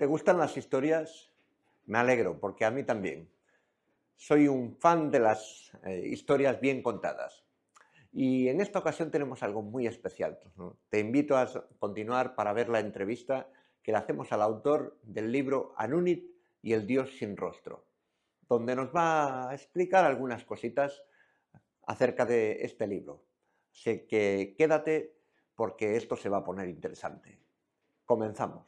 ¿Te gustan las historias? Me alegro, porque a mí también. Soy un fan de las historias bien contadas. Y en esta ocasión tenemos algo muy especial, ¿no? Te invito a continuar para ver la entrevista que le hacemos al autor del libro Anunit y el Dios sin rostro, donde nos va a explicar algunas cositas acerca de este libro. Así que quédate porque esto se va a poner interesante. Comenzamos.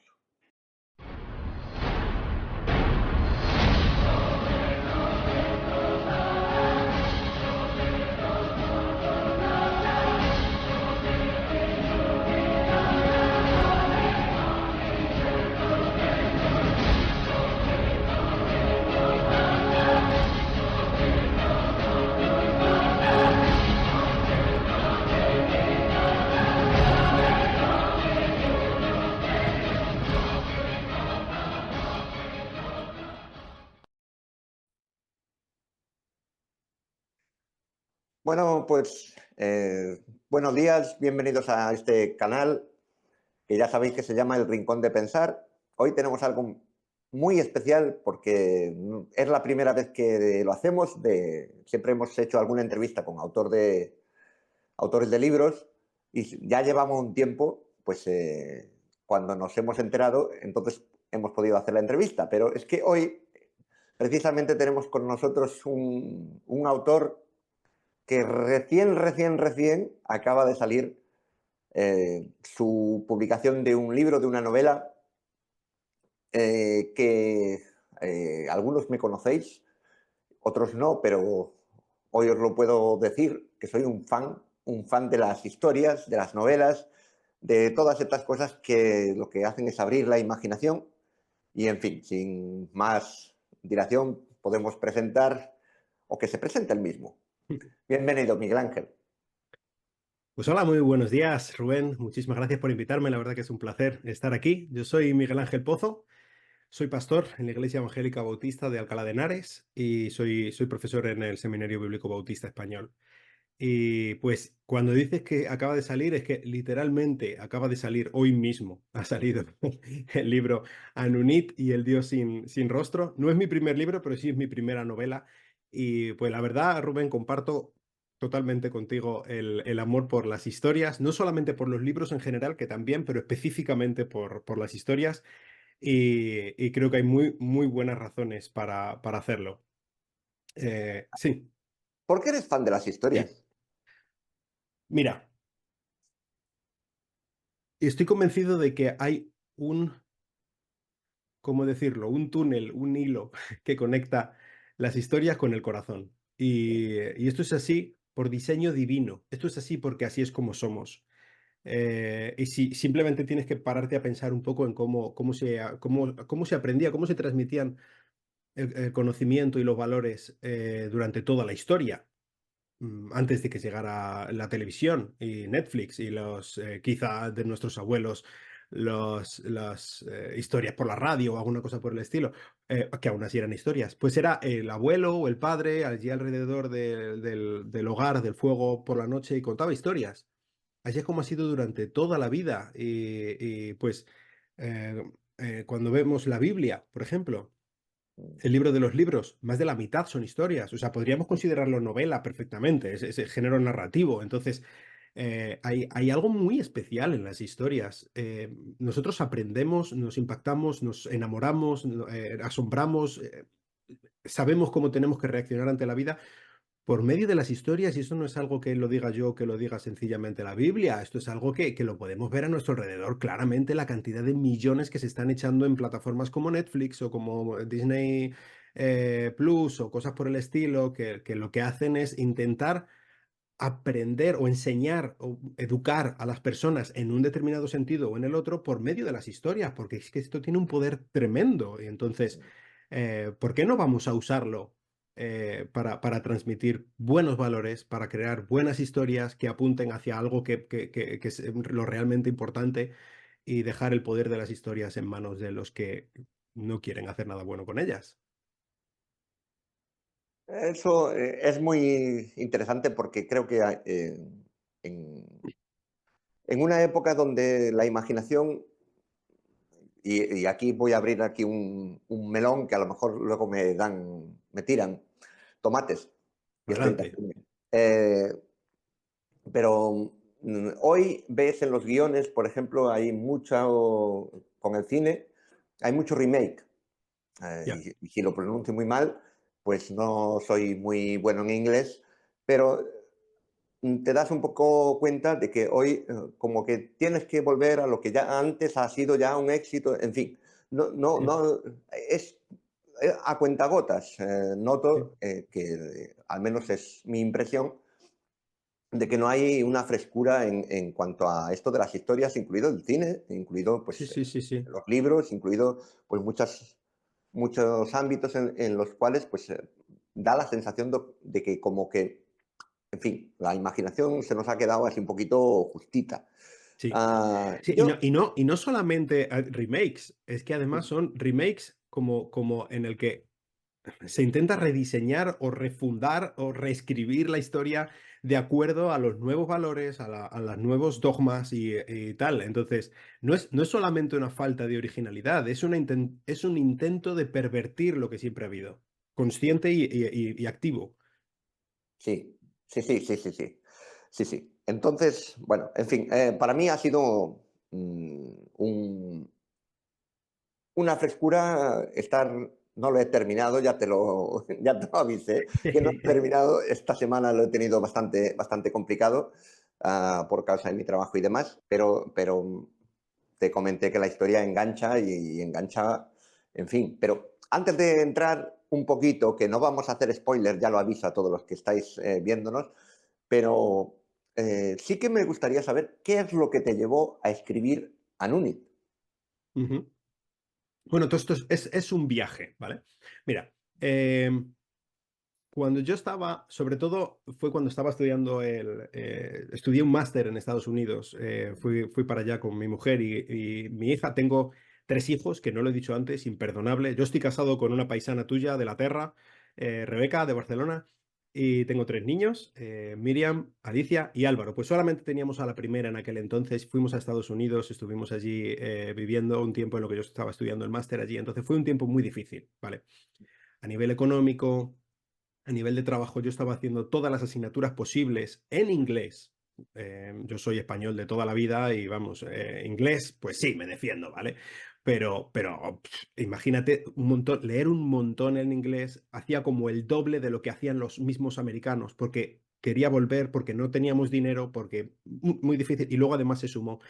Bueno, pues buenos días, bienvenidos a este canal que ya sabéis que se llama El Rincón de Pensar. Hoy tenemos algo muy especial porque es la primera vez que lo hacemos. Siempre hemos hecho alguna entrevista con autores de libros y ya llevamos un tiempo, pues cuando nos hemos enterado, entonces hemos podido hacer la entrevista. Pero es que hoy precisamente tenemos con nosotros un autor que recién acaba de salir su publicación de un libro, de una novela, que algunos me conocéis, otros no, pero hoy os lo puedo decir, que soy un fan de las historias, de las novelas, de todas estas cosas que lo que hacen es abrir la imaginación y, en fin, sin más dilación, podemos presentar o que se presente el mismo. Bienvenido, Miguel Ángel. Pues hola, muy buenos días, Rubén. Muchísimas gracias por invitarme. La verdad que es un placer estar aquí. Yo soy Miguel Ángel Pozo, soy pastor en la Iglesia Evangélica Bautista de Alcalá de Henares y soy profesor en el Seminario Bíblico Bautista Español. Y pues cuando dices que acaba de salir, es que literalmente acaba de salir hoy mismo. Ha salido el libro Anunit y el Dios sin rostro. No es mi primer libro, pero sí es mi primera novela. Y pues la verdad, Rubén, comparto totalmente contigo el amor por las historias, no solamente por los libros en general, que también, pero específicamente por las historias. Y creo que hay muy buenas razones para hacerlo. Sí, ¿Por qué eres fan de las historias? mira. Estoy convencido de que hay ¿cómo decirlo? Un túnel, un hilo que conecta las historias con el corazón. Y esto es así por diseño divino. Esto es así porque así es como somos. Y si simplemente tienes que pararte a pensar un poco en cómo se aprendía, cómo se transmitían el conocimiento y los valores durante toda la historia, antes de que llegara la televisión y Netflix y quizá de nuestros abuelos, las historias por la radio o alguna cosa por el estilo, que aún así eran historias. Pues era el abuelo o el padre allí alrededor del hogar, del fuego por la noche y contaba historias. Así es como ha sido durante toda la vida. Pues eh, cuando vemos la Biblia, por ejemplo, el libro de los libros, más de la mitad son historias. O sea, podríamos considerarlo novela perfectamente, es el género narrativo. Entonces, hay algo muy especial en las historias. Nosotros aprendemos, nos impactamos, nos enamoramos, asombramos, sabemos cómo tenemos que reaccionar ante la vida por medio de las historias, y eso no es algo que lo diga yo, que lo diga sencillamente la Biblia, esto es algo que lo podemos ver a nuestro alrededor claramente, la cantidad de millones que se están echando en plataformas como Netflix o como Disney Plus o cosas por el estilo, que lo que hacen es intentar aprender o enseñar o educar a las personas en un determinado sentido o en el otro por medio de las historias, porque es que esto tiene un poder tremendo. Y entonces, ¿por qué no vamos a usarlo para transmitir buenos valores, para crear buenas historias que apunten hacia algo que es lo realmente importante y dejar el poder de las historias en manos de los que no quieren hacer nada bueno con ellas? Eso es muy interesante porque creo que en, en una época donde la imaginación y aquí voy a abrir aquí un melón que a lo mejor luego me tiran tomates, y estoy Adelante. interviniendo. Pero hoy ves en los guiones, por ejemplo, hay mucho, con el cine, hay mucho remake. Ya. Y si lo pronuncio muy mal, pues no soy muy bueno en inglés, pero te das un poco cuenta de que hoy como que tienes que volver a lo que ya antes ha sido ya un éxito, en fin, no, no, Sí, no, es a cuentagotas. sí. Noto que, al menos es mi impresión, de que no hay una frescura en cuanto a esto de las historias, incluido el cine, incluido Sí, pues, sí, sí, sí. los libros, incluido pues, muchos ámbitos en los cuales pues, da la sensación de que como que, en fin, la imaginación se nos ha quedado así un poquito justita. Sí. Ah, Sí, yo, y no solamente remakes, es que además son remakes como en el que se intenta rediseñar o refundar o reescribir la historia de acuerdo a los nuevos valores, a los nuevos dogmas y tal. Entonces, no es solamente una falta de originalidad, es un intento de pervertir lo que siempre ha habido, consciente y activo. sí, sí, sí, sí, sí, sí, sí, sí. Entonces, bueno, en fin, para mí ha sido una frescura estar, no lo he terminado, ya te lo avisé, que no he terminado. Esta semana lo he tenido bastante complicado por causa de mi trabajo y demás, pero te comenté que la historia engancha y engancha, en fin. Pero antes de entrar un poquito, que no vamos a hacer spoilers, ya lo aviso a todos los que estáis viéndonos, pero sí que me gustaría saber qué es lo que te llevó a escribir Anunit. Ujú. Bueno, todo esto es un viaje, ¿vale? Mira, cuando yo estaba, sobre todo fue cuando estaba estudiando estudié un máster en Estados Unidos. Fui para allá con mi mujer y mi hija. Tengo tres hijos, que no lo he dicho antes, imperdonable. Yo estoy casado con una paisana tuya de la Terra, Rebeca, de Barcelona, y tengo tres niños, Miriam, Alicia y Álvaro. Pues solamente teníamos a la primera en aquel entonces. Fuimos a Estados Unidos, estuvimos allí viviendo un tiempo en lo que yo estaba estudiando el máster allí. Entonces fue un tiempo muy difícil, ¿vale? A nivel económico, a nivel de trabajo, yo estaba haciendo todas las asignaturas posibles en inglés. Yo soy español de toda la vida y vamos, inglés, pues sí, me defiendo, ¿vale? Imagínate un montón, leer un montón en inglés hacía como el doble de lo que hacían los mismos americanos, porque quería volver, porque no teníamos dinero, porque muy difícil. Y luego además se sumó,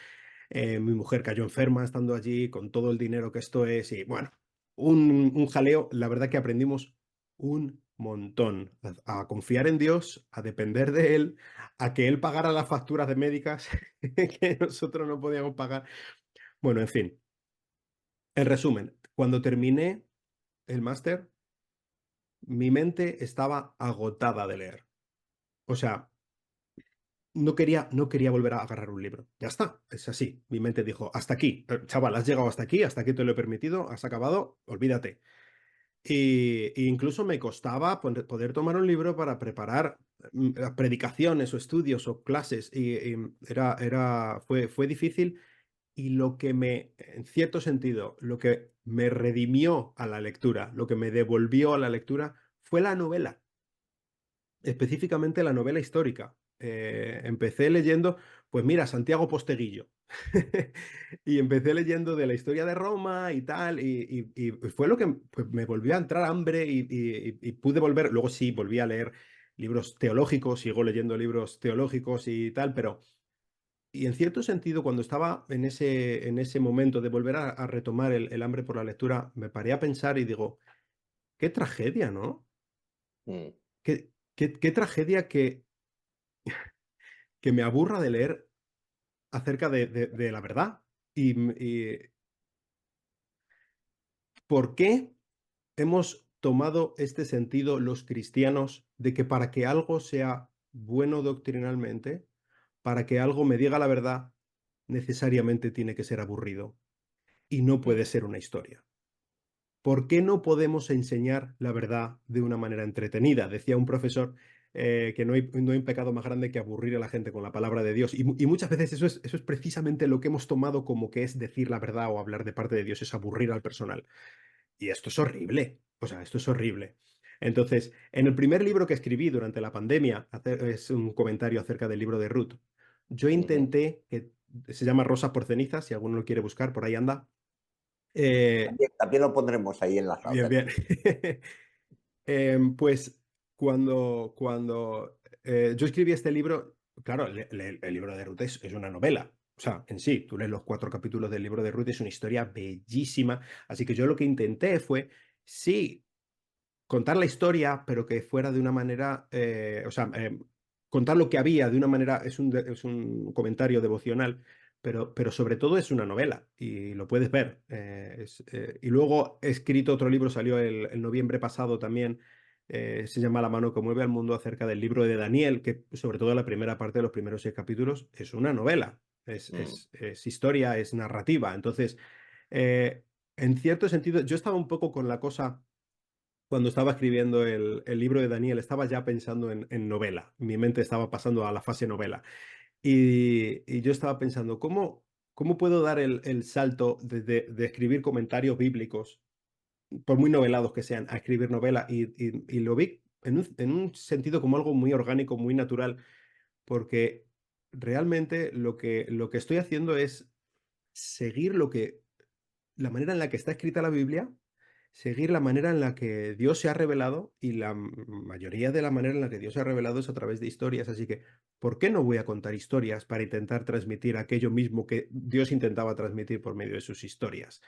mi mujer cayó enferma estando allí con todo el dinero que esto es y bueno, un jaleo. La verdad que aprendimos un montón a confiar en Dios, a depender de Él, a que Él pagara las facturas de médicas que nosotros no podíamos pagar. Bueno, en fin, en resumen, cuando terminé el máster, mi mente estaba agotada de leer. O sea, no quería volver a agarrar un libro. Ya está, es así. Mi mente dijo, hasta aquí, chaval, has llegado hasta aquí te lo he permitido, has acabado, olvídate. Y incluso me costaba poder tomar un libro para preparar predicaciones o estudios o clases. Y fue difícil. Y lo que en cierto sentido, lo que me redimió a la lectura, lo que me devolvió a la lectura, fue la novela, específicamente la novela histórica. Empecé leyendo, pues mira, Santiago Posteguillo. Y empecé leyendo de la historia de Roma y tal, y fue lo que pues, me volvió a entrar hambre y pude volver. Luego sí, volví a leer libros teológicos, sigo leyendo libros teológicos y tal, pero... Y en cierto sentido, cuando estaba en ese momento de volver a retomar el hambre por la lectura, me paré a pensar y digo, qué tragedia, ¿no? Mm. Qué tragedia que me aburra de leer acerca de la verdad. Y ¿por qué hemos tomado este sentido los cristianos de que para que algo sea bueno doctrinalmente, para que algo me diga la verdad, necesariamente tiene que ser aburrido y no puede Mm. ser una historia? ¿Por qué no podemos enseñar la verdad de una manera entretenida? Decía un profesor, que no hay un pecado más grande que aburrir a la gente con la palabra de Dios. Y muchas veces eso es precisamente lo que hemos tomado como que es decir la verdad o hablar de parte de Dios, es aburrir al personal. Y esto es horrible. O sea, esto es horrible. Entonces, en el primer libro que escribí durante la pandemia, es un comentario acerca del libro de Ruth. Yo Ujú. intenté, que se llama Rosa por ceniza, si alguno lo quiere buscar, por ahí anda. Eh, También lo pondremos ahí enlazado. bien, bien. Pues cuando yo escribí este libro, claro, el libro de Ruth es una novela. O sea, en sí, tú lees los 4 capítulos del libro de Ruth, es una historia bellísima. Así que yo lo que intenté fue, sí, contar la historia, pero que fuera de una manera, o sea, contar lo que había de una manera, es un comentario devocional, pero sobre todo es una novela y lo puedes ver. Y luego he escrito otro libro, salió el noviembre pasado también, se llama La mano que mueve al mundo, acerca del libro de Daniel, que sobre todo la primera parte de los primeros 6 capítulos es una novela, es, Mm, es, es historia, es narrativa. Entonces, eh, en cierto sentido, yo estaba un poco con la cosa cuando estaba escribiendo el libro de Daniel, estaba ya pensando en novela. Mi mente estaba pasando a la fase novela. Y yo estaba pensando, ¿cómo puedo dar el salto de escribir comentarios bíblicos, por muy novelados que sean, a escribir novela? Y lo vi en un sentido como algo muy orgánico, muy natural, porque realmente lo que estoy haciendo es seguir la manera en la que está escrita la Biblia, seguir la manera en la que Dios se ha revelado, y la mayoría de la manera en la que Dios se ha revelado es a través de historias. Así que, ¿por qué no voy a contar historias para intentar transmitir aquello mismo que Dios intentaba transmitir por medio de sus historias?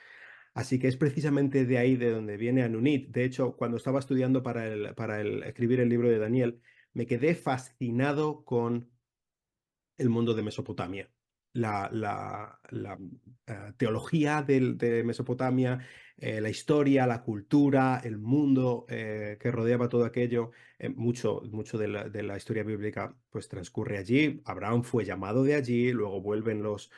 Así que es precisamente de ahí de donde viene Anunit. De hecho, cuando estaba estudiando para escribir el libro de Daniel, me quedé fascinado con el mundo de Mesopotamia. La teología de Mesopotamia, la historia, la cultura, el mundo que rodeaba todo aquello. Mucho de la historia bíblica pues transcurre allí. Abraham fue llamado de allí, luego vuelven los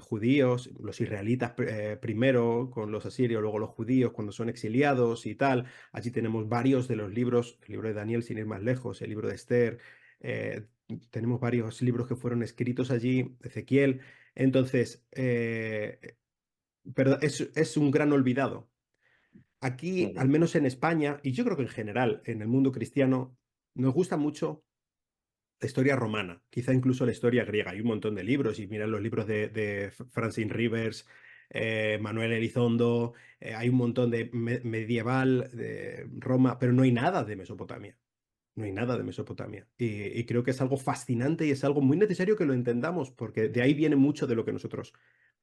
judíos, los israelitas primero con los asirios, luego los judíos cuando son exiliados y tal. Allí tenemos varios de los libros, el libro de Daniel sin ir más lejos, el libro de Esther. eh, Tenemos varios libros que fueron escritos allí, Ezequiel. Entonces, pero es un gran olvidado. Aquí, ujú. al menos en España, y yo creo que en general en el mundo cristiano, nos gusta mucho la historia romana, quizá incluso la historia griega. Hay un montón de libros, y miran los libros de Francine Rivers, Manuel Elizondo, hay un montón de medieval, de Roma, pero no hay nada de Mesopotamia. No hay nada de Mesopotamia. Y creo que es algo fascinante y es algo muy necesario que lo entendamos, porque de ahí viene mucho de lo que nosotros,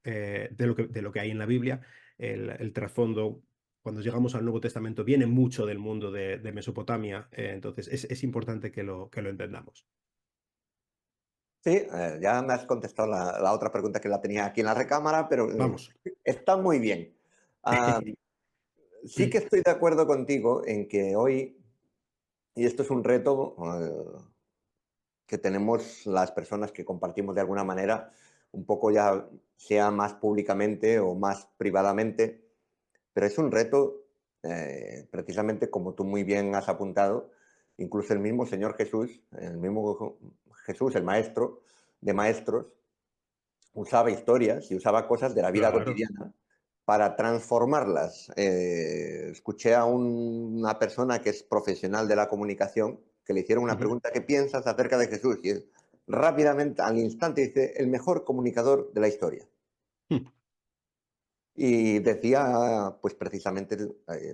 de lo que hay en la Biblia. El trasfondo, cuando llegamos al Nuevo Testamento, viene mucho del mundo de Mesopotamia. Entonces es importante que lo entendamos. Sí, ya me has contestado la otra pregunta que la tenía aquí en la recámara, pero Vamos. está muy bien. Ah, sí que estoy de acuerdo contigo en que hoy, y esto es un reto que tenemos las personas que compartimos de alguna manera, un poco ya sea más públicamente o más privadamente, pero es un reto, precisamente como tú muy bien has apuntado, incluso el mismo Señor Jesús, el mismo Jesús, el Maestro de Maestros, usaba historias y usaba cosas de la vida Claro. cotidiana para transformarlas. Escuché a una persona que es profesional de la comunicación que le hicieron una Ujú. pregunta: ¿qué piensas acerca de Jesús? Y él rápidamente, al instante, dice: el mejor comunicador de la historia. Mm. Y decía, pues precisamente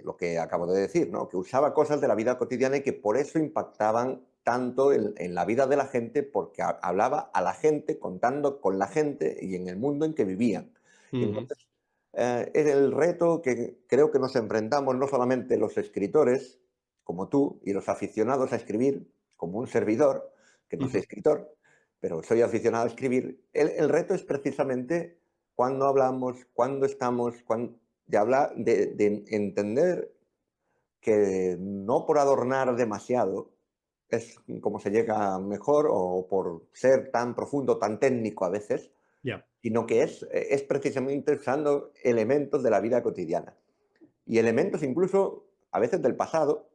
lo que acabo de decir, ¿no? Que usaba cosas de la vida cotidiana y que por eso impactaban tanto en la vida de la gente, porque hablaba a la gente, contando con la gente y en el mundo en que vivían. Y Ujú. entonces, es el reto que creo que nos enfrentamos no solamente los escritores, como tú, y los aficionados a escribir, como un servidor, que no soy Ujú. escritor, pero soy aficionado a escribir. El reto es precisamente cuando hablamos, cuando estamos, de hablar, de entender que no por adornar demasiado es como se llega mejor, o por ser tan profundo, tan técnico a veces, Ya. sino que es precisamente usando elementos de la vida cotidiana y elementos incluso a veces del pasado,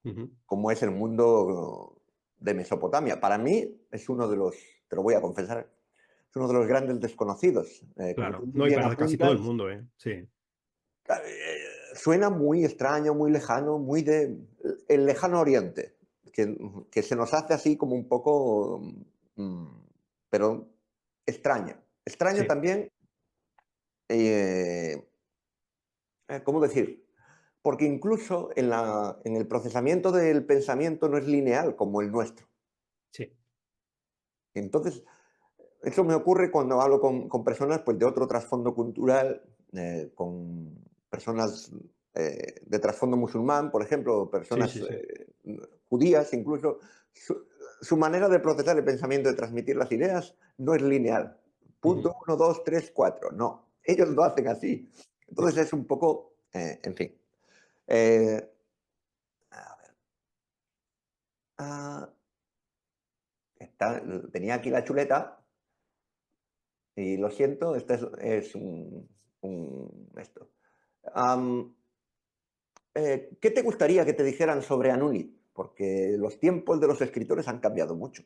Ujú. como es el mundo de Mesopotamia. Para mí es uno de los, te lo voy a confesar, es uno de los grandes desconocidos. Como tú Claro. muy No, y bien para casi todo el apuntas, mundo, ¿eh? Sí, suena muy extraño, muy lejano, muy de el lejano oriente, que se nos hace así como un poco, mm, pero extraño. Extraño sí, también, eh, ¿cómo decir? Porque incluso en el procesamiento del pensamiento no es lineal como el nuestro. sí. Entonces, eso me ocurre cuando hablo con personas pues, de otro trasfondo cultural, con personas de trasfondo musulmán, por ejemplo, Sí, personas sí, sí. judías, incluso. Su manera de procesar el pensamiento, de transmitir las ideas, no es lineal. Ujú. Punto uno, dos, tres, cuatro. No, ellos lo hacen así. Entonces es un poco, en fin. Eh, a ver, ah, tenía aquí la chuleta. Y lo siento, este es esto. Am, ¿Qué te gustaría que te dijeran sobre Anunit? Porque los tiempos de los escritores han cambiado mucho.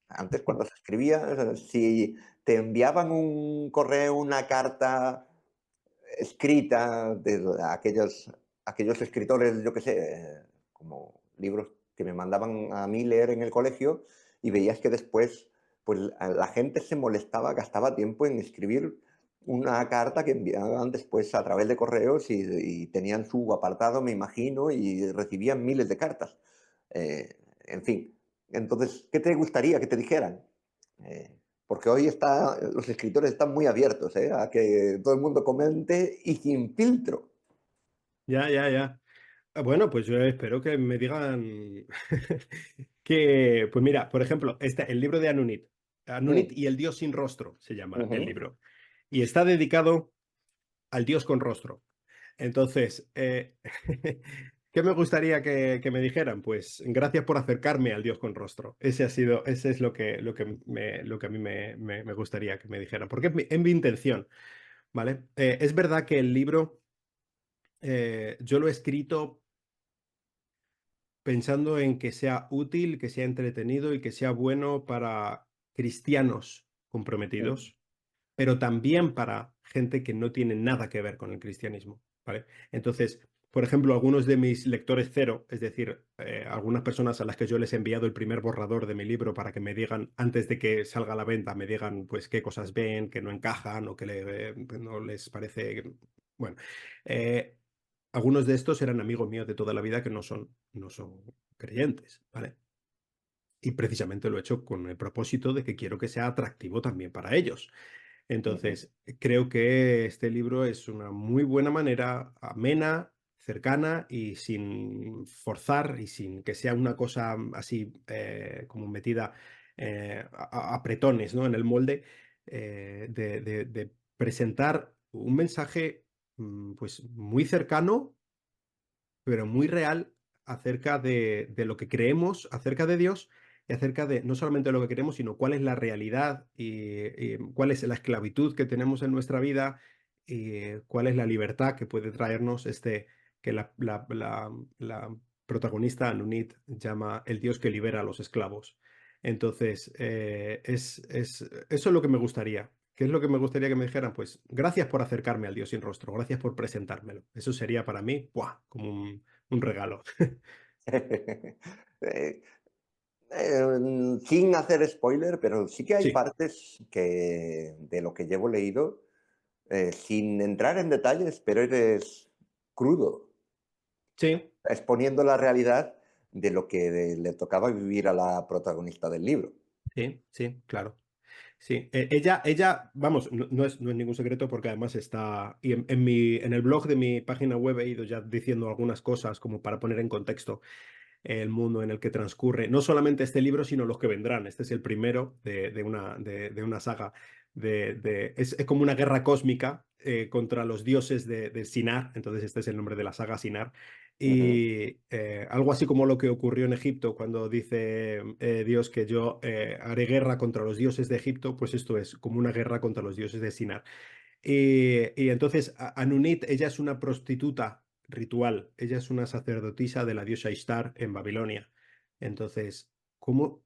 Antes, cuando se escribía, si te enviaban un correo, una carta escrita de aquellos escritores, yo qué sé, como libros que me mandaban a mí leer en el colegio, y veías que después pues la gente se molestaba, gastaba tiempo en escribir una carta que enviaban después a través de correos y tenían su apartado, me imagino, y recibían miles de cartas. En fin, entonces, ¿qué te gustaría que te dijeran? Porque hoy los escritores están muy abiertos, a que todo el mundo comente y sin filtro. Ya, ya, ya. Bueno, pues yo espero que me digan que, pues mira, por ejemplo, el libro de Anunit, Anunit Mm, y el Dios sin rostro se llama el ujú. libro, y está dedicado al Dios con rostro. Entonces, ¿qué me gustaría que me dijeran? Pues gracias por acercarme al Dios con rostro. Ese es lo que a mí me gustaría que me dijeran, porque es mi intención, ¿vale? Es verdad que el libro yo lo he escrito pensando en que sea útil, que sea entretenido y que sea bueno para cristianos Mm, comprometidos, pero también para gente que no tiene nada que ver con el cristianismo, ¿vale? Entonces, por ejemplo, algunos de mis lectores cero, es decir, algunas personas a las que yo les he enviado el primer borrador de mi libro para que me digan, antes de que salga a la venta, me digan pues qué cosas ven, que no encajan o que no les parece, bueno, eh, algunos de estos eran amigos míos de toda la vida que no son creyentes, ¿vale? Y precisamente lo he hecho con el propósito de que quiero que sea atractivo también para ellos. ujú, Entonces, creo que este libro es una muy buena manera, amena, cercana y sin forzar y sin que sea una cosa así como metida a apretones, ¿no? En el molde, de presentar un mensaje pues muy cercano pero muy real acerca de lo que creemos, acerca de Dios y acerca de no solamente lo que creemos, sino cuál es la realidad y cuál es la esclavitud que tenemos en nuestra vida y cuál es la libertad que puede traernos que la protagonista Anunit llama el Dios que libera a los esclavos. Entonces, eso es lo que me gustaría. ¿Qué es lo que me gustaría que me dijeran? Pues gracias por acercarme al Dios sin rostro, gracias por presentármelo. Eso sería para mí, ¡buah! Como un regalo. Eh, Sin hacer spoiler, pero sí que hay Sí, partes de lo que llevo leído, sin entrar en detalles, pero eres crudo, sí, exponiendo la realidad de lo que le tocaba vivir a la protagonista del libro. sí, sí, claro. Sí, vamos, no es ningún secreto porque además está, y en el blog de mi página web he ido ya diciendo algunas cosas como para poner en contexto el mundo en el que transcurre, no solamente este libro, sino los que vendrán. Este es el primero de una saga. Es como una guerra cósmica contra los dioses de Sinar, entonces este es el nombre de la saga Sinar. Ujú. Y algo así como lo que ocurrió en Egipto cuando dice Dios que yo haré guerra contra los dioses de Egipto, pues esto es como una guerra contra los dioses de Sinar. Y entonces Anunit, ella es una prostituta ritual. Ella es una sacerdotisa de la diosa Ishtar en Babilonia. Entonces, ¿cómo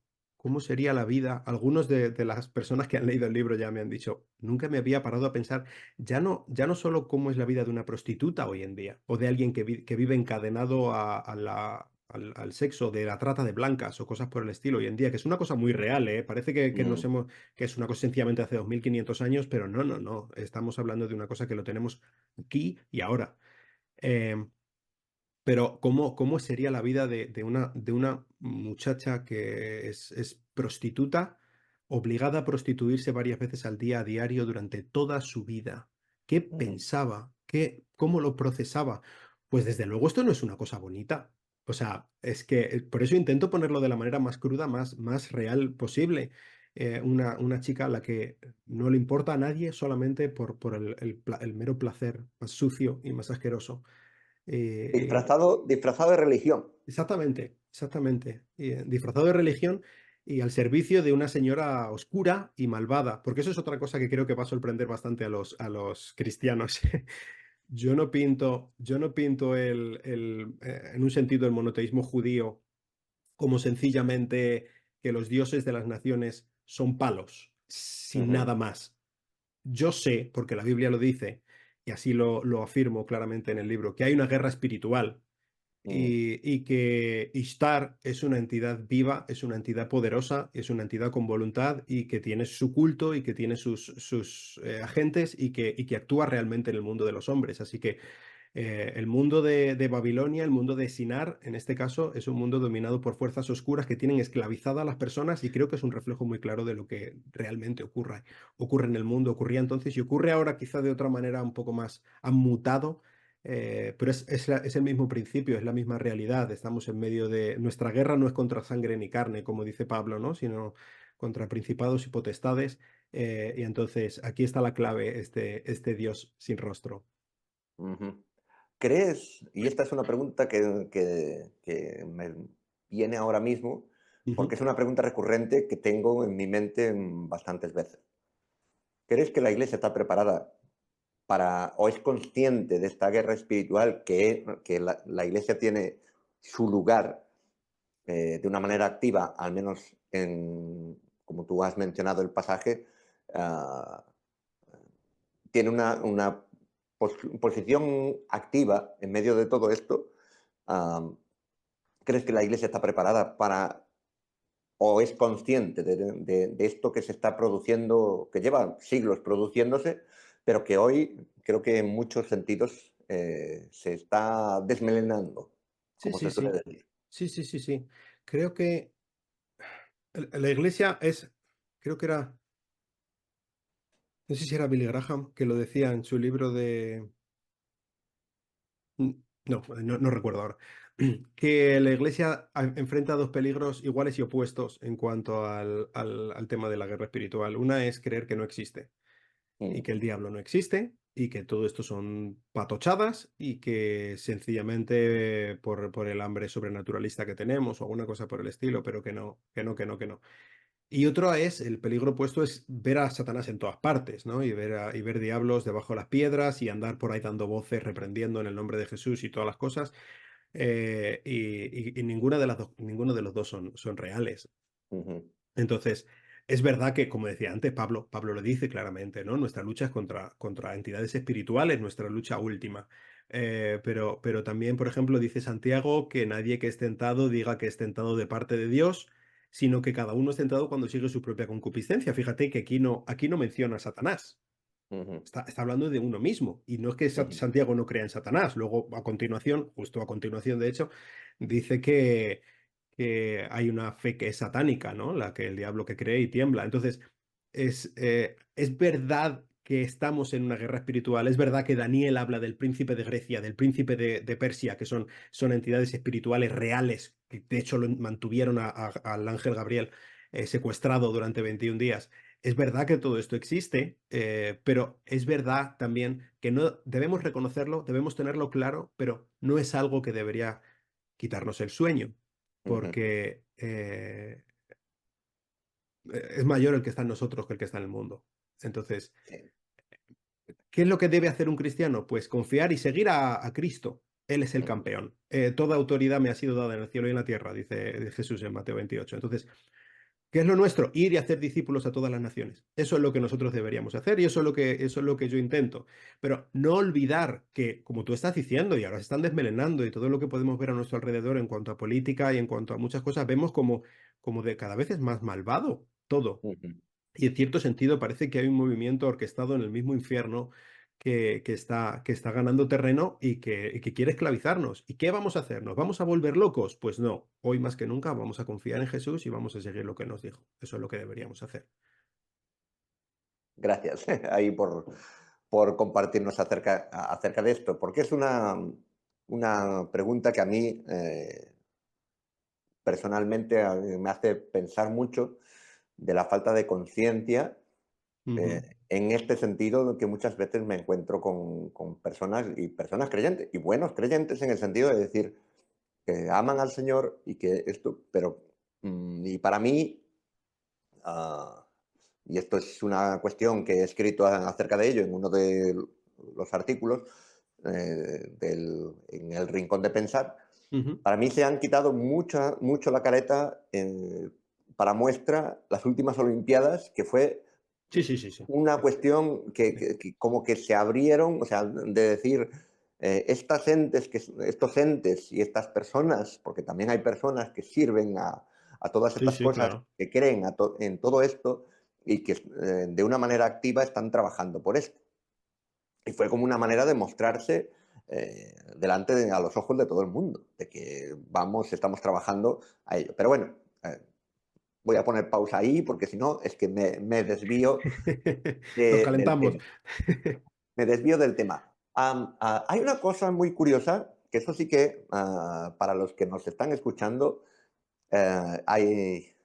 sería la vida? Algunos de las personas que han leído el libro ya me han dicho, nunca me había parado a pensar, ya no solo cómo es la vida de una prostituta hoy en día, o de alguien que vive encadenado al sexo, de la trata de blancas o cosas por el estilo hoy en día, que es una cosa muy real, ¿eh? Parece Mm. que es una cosa sencillamente hace 2500 años, pero no, no, no. Estamos hablando de una cosa que lo tenemos aquí y ahora. Em, pero ¿cómo sería la vida de una muchacha que es prostituta, obligada a prostituirse varias veces al día, a diario, durante toda su vida? ¿Qué Ujú. pensaba? ¿Cómo lo procesaba? Pues desde luego esto no es una cosa bonita. O sea, es que por eso intento ponerlo de la manera más cruda, más real posible. Una chica a la que no le importa a nadie solamente por el mero placer más sucio y más asqueroso. Eh, Disfrazado de religión. Exactamente, exactamente. Disfrazado de religión y al servicio de una señora oscura y malvada, porque eso es otra cosa que creo que va a sorprender bastante a los cristianos. Yo no pinto en un sentido el monoteísmo judío como sencillamente que los dioses de las naciones son palos, sin Ujú. nada más. Yo sé, porque la Biblia lo dice, y así lo afirmo claramente en el libro, que hay una guerra espiritual Mm. y que Ishtar es una entidad viva, es una entidad poderosa, es una entidad con voluntad y que tiene su culto y que tiene sus agentes y que actúa realmente en el mundo de los hombres. Así que el mundo de Babilonia, el mundo de Sinar, en este caso, es un mundo dominado por fuerzas oscuras que tienen esclavizadas a las personas y creo que es un reflejo muy claro de lo que realmente ocurre en el mundo, ocurría entonces y ocurre ahora quizá de otra manera un poco más, han mutado, pero es el mismo principio, es la misma realidad. Estamos en medio de... Nuestra guerra no es contra sangre ni carne, como dice Pablo, ¿no? Sino contra principados y potestades. Y entonces aquí está la clave, este Dios sin rostro. Ujú. ¿Crees? Y esta es una pregunta que me viene ahora mismo, porque Ujú. es una pregunta recurrente que tengo en mi mente bastantes veces. ¿Crees que la Iglesia está preparada para, o es consciente de esta guerra espiritual que la Iglesia tiene su lugar de una manera activa, al menos como tú has mencionado el pasaje, ah, tiene una posición activa en medio de todo esto? ah, ¿Crees que la Iglesia está preparada para, o es consciente de esto que se está produciendo, que lleva siglos produciéndose, pero que hoy creo que en muchos sentidos se está desmelenando, Sí, como sí, se suele sí. decir? Sí, sí, sí, sí. Creo que la iglesia creo que era, no sé si era Billy Graham, que lo decía en su libro mm, no recuerdo ahora, que la iglesia enfrenta dos peligros iguales y opuestos en cuanto al tema de la guerra espiritual. Una es creer que no existe y Mm. que el diablo no existe y que todo esto son patochadas y que sencillamente por el hambre sobrenaturalista que tenemos o alguna cosa por el estilo, pero que no, que no, que no, que no. Y otro es, el peligro opuesto es ver a Satanás en todas partes, ¿no? Y ver diablos debajo de las piedras y andar por ahí dando voces, reprendiendo en el nombre de Jesús y todas las cosas. Y ninguno de los dos son reales. Ujú. Entonces, es verdad que, como decía antes, Pablo lo dice claramente, ¿no? Nuestra lucha es contra entidades espirituales, nuestra lucha última. Pero también, por ejemplo, dice Santiago que nadie que es tentado diga que es tentado de parte de Dios, sino que cada uno es tentado cuando sigue su propia concupiscencia. Fíjate que aquí no menciona a Satanás. Ujú. Está hablando de uno mismo. Y no es que Ujú. Santiago no crea en Satanás. Luego, a continuación, justo a continuación, de hecho, dice que hay una fe que es satánica, ¿no? La que el diablo que cree y tiembla. Entonces, es verdad que estamos en una guerra espiritual. Es verdad que Daniel habla del príncipe de Grecia, del príncipe de Persia, que son entidades espirituales reales, que de hecho lo mantuvieron al ángel Gabriel secuestrado durante 21 días. Es verdad que todo esto existe, pero es verdad también que no debemos reconocerlo, debemos tenerlo claro, pero no es algo que debería quitarnos el sueño, Ujú. porque es mayor el que está en nosotros que el que está en el mundo. Entonces, Sí. ¿qué es lo que debe hacer un cristiano? Pues confiar y seguir a Cristo. Él es el campeón. Toda autoridad me ha sido dada en el cielo y en la tierra, dice Jesús en Mateo 28. Entonces, ¿qué es lo nuestro? Ir y hacer discípulos a todas las naciones. Eso es lo que nosotros deberíamos hacer y eso es lo que yo intento. Pero no olvidar que, como tú estás diciendo, y ahora se están desmelenando y todo lo que podemos ver a nuestro alrededor en cuanto a política y en cuanto a muchas cosas, vemos como de cada vez es más malvado todo. Ujú. Y en cierto sentido parece que hay un movimiento orquestado en el mismo infierno que está ganando terreno y que quiere esclavizarnos. ¿Y qué vamos a hacer? ¿Nos vamos a volver locos? Pues no. Hoy más que nunca vamos a confiar en Jesús y vamos a seguir lo que nos dijo. Eso es lo que deberíamos hacer. Gracias ahí por compartirnos acerca de esto, porque es una pregunta que a mí personalmente me hace pensar mucho de la falta de conciencia Ujú. en este sentido que muchas veces me encuentro con personas y personas creyentes y buenos creyentes en el sentido de decir que aman al Señor y que esto, pero y para mí, ah, y esto es una cuestión que he escrito acerca de ello en uno de los artículos en el Rincón de Pensar, Ujú. para mí se han quitado mucho la careta para muestra las últimas Olimpiadas, que fue Sí, sí, sí, sí. una cuestión Sí. que como que se abrieron, o sea, de decir, estos entes y estas personas, porque también hay personas que sirven a todas Sí, estas sí, cosas, claro. que creen en todo esto y que de una manera activa están trabajando por esto. Y fue como una manera de mostrarse a los ojos de todo el mundo, de que estamos trabajando a ello. Pero bueno, eh, voy a poner pausa ahí porque si no es que me desvío Nos del calentamos. tema. Me desvío del tema. Hay una cosa muy curiosa, que eso sí que para los que nos están escuchando, hay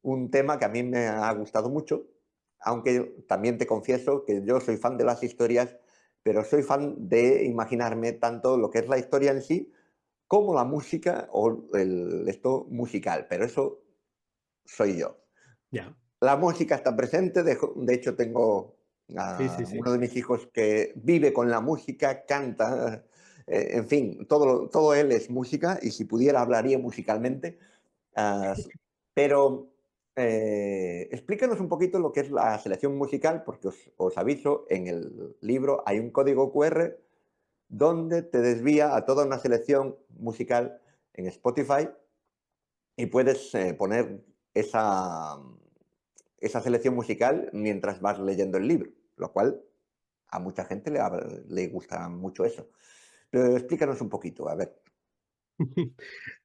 un tema que a mí me ha gustado mucho, aunque también te confieso que yo soy fan de las historias, pero soy fan de imaginarme tanto lo que es la historia en sí como la música o esto musical, pero eso soy yo. Ya. La música está presente, de hecho tengo Sí, sí, a sí. uno de mis hijos que vive con la música, canta, en fin, todo él es música y si pudiera hablaría musicalmente. Ah, pero explícanos un poquito lo que es la selección musical, porque os aviso, en el libro hay un código QR donde te desvía a toda una selección musical en Spotify y puedes poner esa selección musical mientras vas leyendo el libro, lo cual a mucha gente le gusta mucho eso. Pero explícanos un poquito, a ver.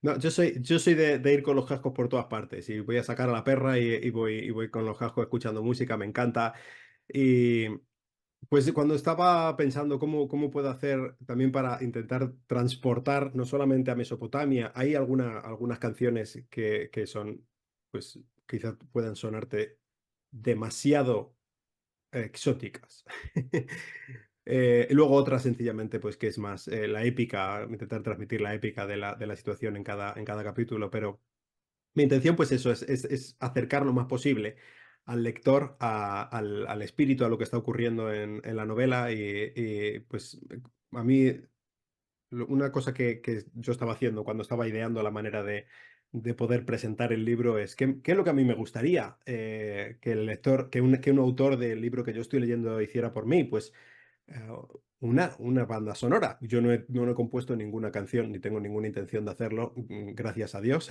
No, yo soy de ir con los cascos por todas partes y voy a sacar a la perra y voy con los cascos escuchando música, me encanta. Y pues cuando estaba pensando cómo puedo hacer también para intentar transportar no solamente a Mesopotamia, hay algunas canciones que son, pues quizás puedan sonarte demasiado exóticas. Y luego otra sencillamente, pues que es más la épica, intentar transmitir la épica de la situación en cada capítulo, pero mi intención pues eso es acercar lo más posible al lector, al espíritu, a lo que está ocurriendo en la novela pues a mí una cosa que yo estaba haciendo cuando estaba ideando la manera de poder presentar el libro es qué es lo que a mí me gustaría que el lector, que un autor del libro que yo estoy leyendo hiciera por mí, pues eh, una banda sonora. Yo no he compuesto ninguna canción ni tengo ninguna intención de hacerlo, gracias a Dios.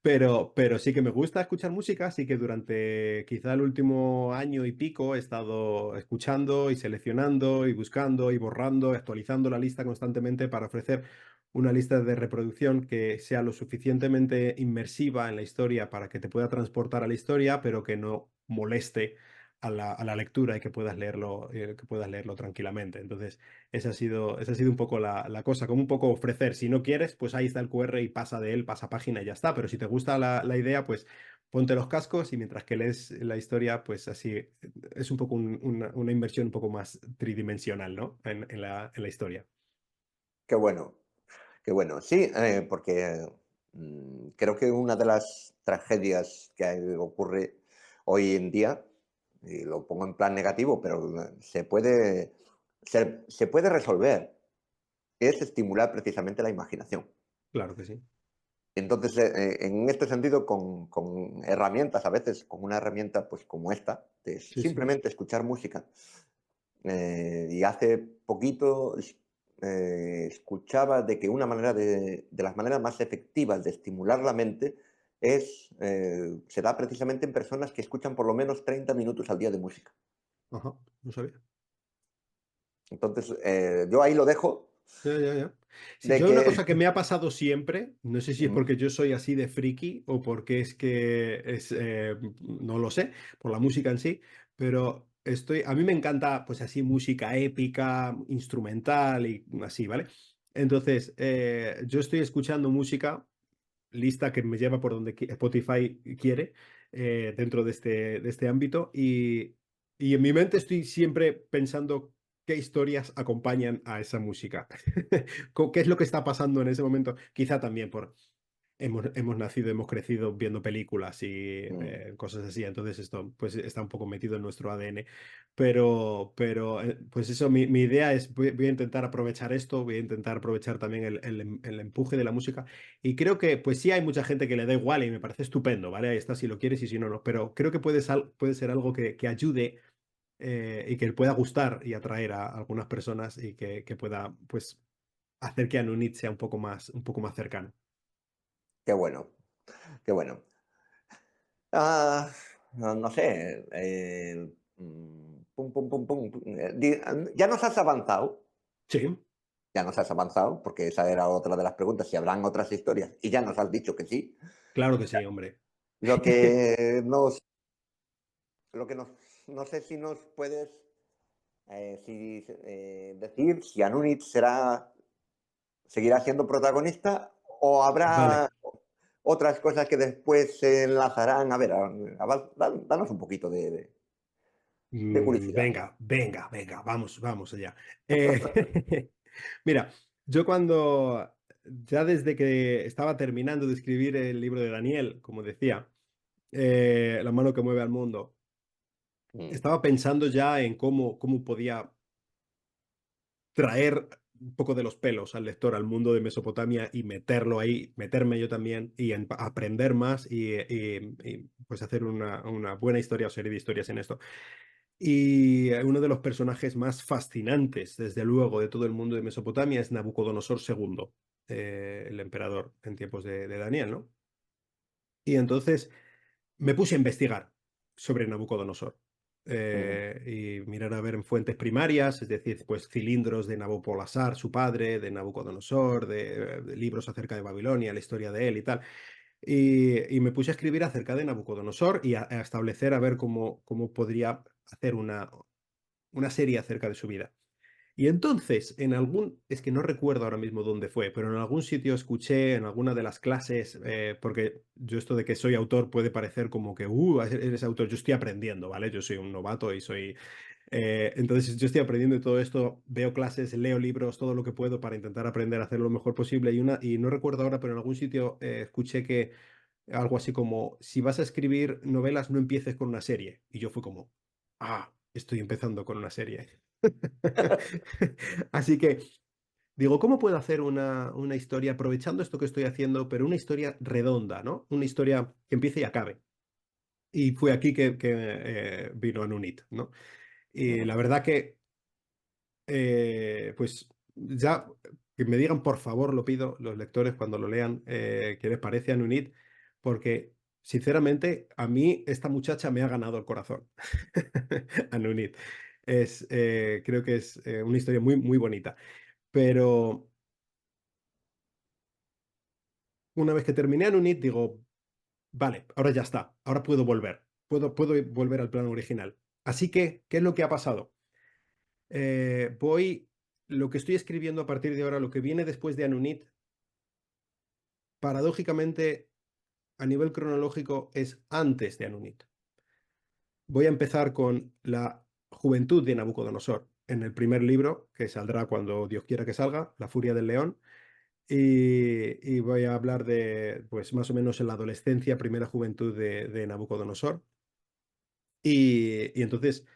Pero sí que me gusta escuchar música, así que durante quizá el último año y pico he estado escuchando y seleccionando y buscando y borrando, actualizando la lista constantemente para ofrecer una lista de reproducción que sea lo suficientemente inmersiva en la historia para que te pueda transportar a la historia, pero que no moleste a la lectura y que puedas leerlo tranquilamente. Entonces, esa ha sido un poco la cosa, como un poco ofrecer. Si no quieres, pues ahí está el QR y pasa de él, pasa página y ya está. Pero si te gusta la idea, pues ponte los cascos y mientras que lees la historia, pues así es un poco una inversión un poco más tridimensional, ¿no? En la historia. Qué bueno, qué bueno. Sí, porque creo que una de las tragedias que ocurre hoy en día, y lo pongo en plan negativo, pero se puede resolver. es estimular precisamente la imaginación. Claro que sí. Entonces, en este sentido, con herramientas, a veces con una herramienta pues como esta, de Sí, sí. simplemente escuchar música. Y hace poquito escuchaba de que una manera de las maneras más efectivas de estimular la mente se da precisamente en personas que escuchan por lo menos 30 minutos al día de música. Ajá, no sabía. Entonces, yo ahí lo dejo Ya, ya, ya. Sí, de yo hay una que... cosa que me ha pasado siempre, no sé si es Mm, porque yo soy así de friki o porque es que es, no lo sé, por la música en sí, pero a mí me encanta pues así música épica, instrumental y así, ¿vale? Entonces, yo estoy escuchando música, lista que me lleva por donde Spotify quiere, dentro de este ámbito, y en mi mente estoy siempre pensando qué historias acompañan a esa música. ¿Qué es lo que está pasando en ese momento? Quizá también por hemos nacido, hemos crecido viendo películas y mm, cosas así, entonces esto pues está un poco metido en nuestro ADN. Pero pues eso, mi idea es, voy a intentar aprovechar esto, voy a intentar aprovechar también el empuje de la música. Y creo que pues sí hay mucha gente que le da igual y me parece estupendo, ¿vale? Ahí está si lo quieres y si no, no. Pero creo que puede ser algo que ayude, y que pueda gustar y atraer a algunas personas y que pueda pues hacer que Anunit sea un poco más cercano. qué bueno, qué bueno. Ah, no sé, pum, pum, pum, pum, ya nos has avanzado, Sí, ya nos has avanzado, porque esa era otra de las preguntas, si habrán otras historias, y ya nos has dicho que sí. claro que sí, hombre. Lo que nos, lo que nos, no sé si nos puedes decir si Anunit seguirá siendo protagonista o habrá Vale. otras cosas que después se enlazarán. A ver, danos un poquito de curiosidad. Venga, venga, venga, vamos, vamos allá. Mira, yo cuando, ya desde que estaba terminando de escribir el libro de Daniel, como decía, La mano que mueve al mundo, Mm, estaba pensando ya en cómo podía traer un poco de los pelos al lector al mundo de Mesopotamia y meterlo ahí, meterme yo también y aprender más y, pues hacer una buena historia o serie de historias en esto. Y uno de los personajes más fascinantes, desde luego, de todo el mundo de Mesopotamia es Nabucodonosor II, el emperador en tiempos de Daniel, ¿no? Y entonces me puse a investigar sobre Nabucodonosor, mm, y mirar a ver en fuentes primarias, es decir, pues cilindros de Nabopolassar, su padre, de Nabucodonosor, de libros acerca de Babilonia, la historia de él y tal. Y me puse a escribir acerca de Nabucodonosor y a establecer a ver cómo podría hacer una serie acerca de su vida. Y entonces, es que no recuerdo ahora mismo dónde fue, pero en algún sitio escuché, en alguna de las clases, porque yo esto de que soy autor puede parecer como que, eres autor, yo estoy aprendiendo, ¿vale? Yo soy un novato y entonces yo estoy aprendiendo de todo esto, veo clases, leo libros, todo lo que puedo para intentar aprender a hacer lo mejor posible. Y no recuerdo ahora, pero en algún sitio escuché que algo así como, si vas a escribir novelas, no empieces con una serie. Y yo fui como, estoy empezando con una serie. Así que digo, ¿cómo puedo hacer una historia aprovechando esto que estoy haciendo, pero una historia redonda, ¿no? Una historia que empiece y acabe. Y fue aquí que vino Anunit, ¿no? Y mm. la verdad que, pues ya que me digan, por favor, lo pido, los lectores cuando lo lean, qué les parece Anunit, porque sinceramente a mí esta muchacha me ha ganado el corazón. Anunit. Creo que es una historia muy, muy bonita. Pero una vez que terminé Anunit, digo, vale, ahora ya está, ahora puedo volver, puedo volver al plan original. Así que, ¿qué es lo que ha pasado? Lo que estoy escribiendo a partir de ahora, lo que viene después de Anunit, paradójicamente, a nivel cronológico, es antes de Anunit. Voy a empezar con la juventud de Nabucodonosor, en el primer libro, que saldrá cuando Dios quiera que salga, La Furia del León. Y voy a hablar de, pues más o menos en la adolescencia, primera juventud de Nabucodonosor. Y entonces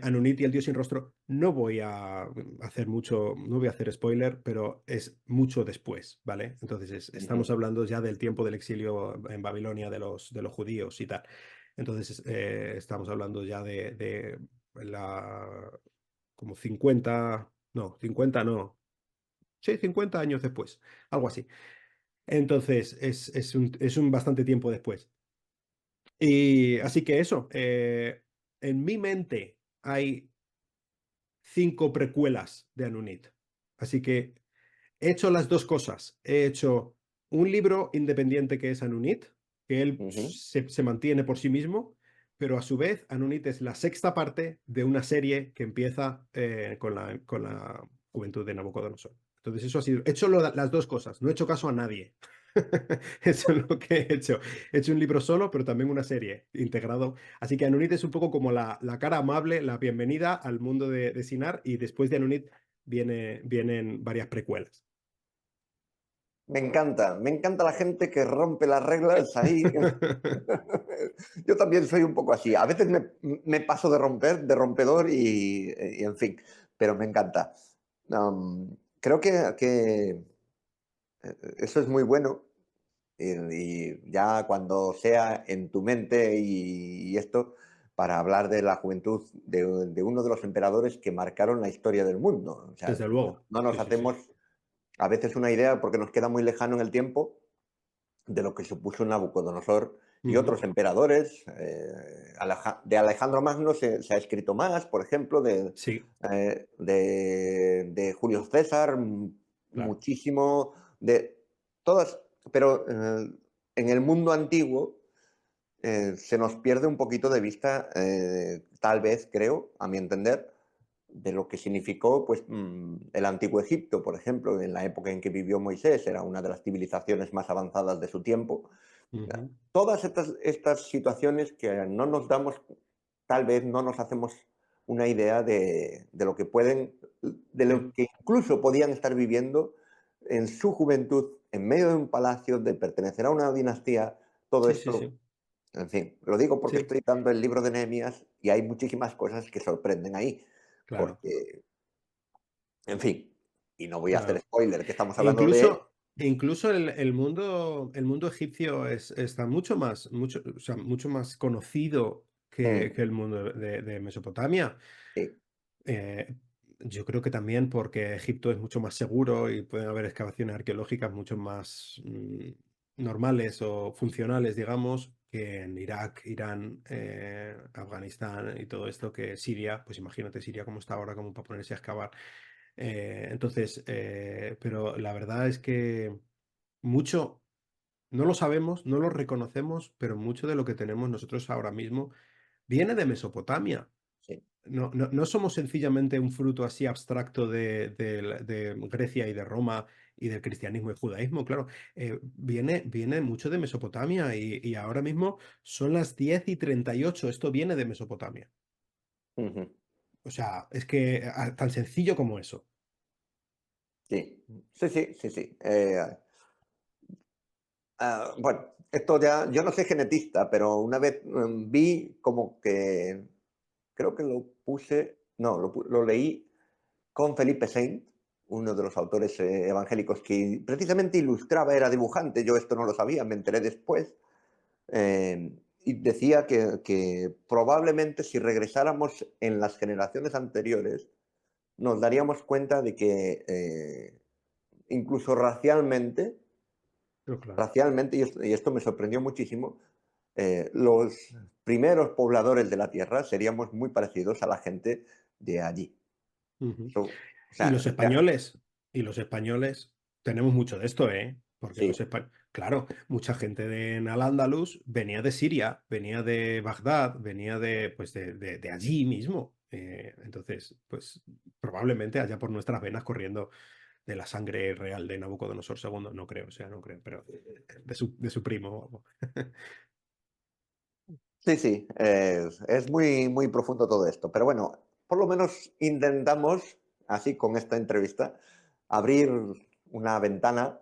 Anunit y el Dios sin rostro, no voy a hacer mucho, no voy a hacer spoiler, pero es mucho después, ¿vale? Entonces estamos Ujú, hablando ya del tiempo del exilio en Babilonia de los judíos y tal. Entonces estamos hablando ya de la como 50, no, 50 no, sí, 50 años después, algo así. Entonces es un bastante tiempo después. Y así que eso, en mi mente hay 5 precuelas de Anunit. Así que he hecho las dos cosas. He hecho un libro independiente que es Anunit, que él ujú. se mantiene por sí mismo, pero a su vez Anunit es la sexta parte de una serie que empieza con la juventud de Nabucodonosor. Entonces eso ha sido, he hecho las dos cosas, no he hecho caso a nadie. Eso es lo que he hecho. He hecho un libro solo, pero también una serie integrado. Así que Anunit es un poco como la cara amable, la bienvenida al mundo de Sinar, y después de Anunit vienen varias precuelas. Me encanta la gente que rompe las reglas ahí. Yo también soy un poco así. A veces me paso de romper, de rompedor y en fin, pero me encanta. Creo que eso es muy bueno y ya cuando sea en tu mente y esto, para hablar de la juventud de uno de los emperadores que marcaron la historia del mundo. O sea, Desde luego. no Sí, nos sí, sí. hacemos a veces una idea porque nos queda muy lejano en el tiempo de lo que supuso Nabucodonosor y Ujú. otros emperadores. De Alejandro Magno se ha escrito más, por ejemplo, Sí, de Julio César, claro. muchísimo, de todas, pero en el mundo antiguo se nos pierde un poquito de vista, tal vez, creo, a mi entender, de lo que significó pues, el antiguo Egipto, por ejemplo, en la época en que vivió Moisés, era una de las civilizaciones más avanzadas de su tiempo. Ujú. Todas estas situaciones que no nos damos, tal vez no nos hacemos una idea de lo que pueden, de Sí, lo que incluso podían estar viviendo en su juventud, en medio de un palacio, de pertenecer a una dinastía, todo sí, sí, esto, sí. en fin, lo digo porque Sí, estoy dando el libro de Nehemías y hay muchísimas cosas que sorprenden ahí, claro, porque, en fin, y no voy a hacer claro. spoiler, que estamos E hablando de... incluso el mundo egipcio está mucho más conocido que Mm, el mundo de Mesopotamia. sí, Eh, yo creo que también porque Egipto es mucho más seguro y pueden haber excavaciones arqueológicas mucho más normales o funcionales, digamos, que en Irak, Irán, Afganistán y todo esto, que Siria, pues imagínate Siria cómo está ahora, como para ponerse a excavar. Entonces, pero la verdad es que mucho no lo sabemos, no lo reconocemos, pero mucho de lo que tenemos nosotros ahora mismo viene de Mesopotamia. sí. No somos sencillamente un fruto así abstracto de Grecia y de Roma y del cristianismo y judaísmo, claro. Viene mucho de Mesopotamia y ahora mismo son las 10:38. Esto viene de Mesopotamia. Ujú. O sea, es que tan sencillo como eso. Sí, sí, sí, sí, sí. Bueno, esto ya, yo no soy genetista, pero una vez vi como que, creo que lo puse, no, lo leí con Felipe Saint, uno de los autores evangélicos que precisamente ilustraba, era dibujante, yo esto no lo sabía, me enteré después, y decía que probablemente si regresáramos en las generaciones anteriores, nos daríamos cuenta de que incluso Pero claro. racialmente, y esto me sorprendió muchísimo, los primeros pobladores de la Tierra seríamos muy parecidos a la gente de allí. Ujú. Eso, o Y sea, los españoles, y los españoles, tenemos mucho de esto, ¿eh? Porque sí, claro, mucha gente de en Al-Ándalus venía de Siria, venía de Bagdad, venía de allí mismo. Entonces, pues probablemente haya por nuestras venas corriendo de la sangre real de Nabucodonosor II, no creo, o sea, no creo, pero de su primo. Vamos. sí, sí, es muy, muy profundo todo esto. Pero bueno, por lo menos intentamos, así con esta entrevista, abrir una ventana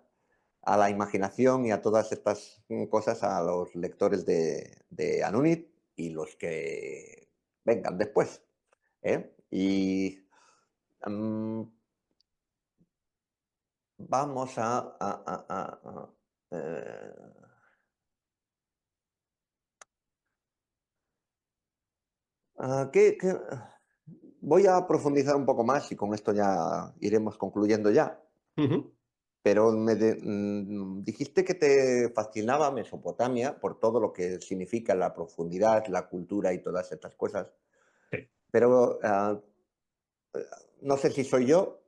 a la imaginación y a todas estas cosas a los lectores de Anunit y los que vengan después. Y mm, vamos eh, a voy a profundizar un poco más y con esto ya iremos concluyendo ya. Ujú. Pero dijiste que te fascinaba Mesopotamia por todo lo que significa la profundidad, la cultura y todas estas cosas. Sí. Pero no sé si soy yo.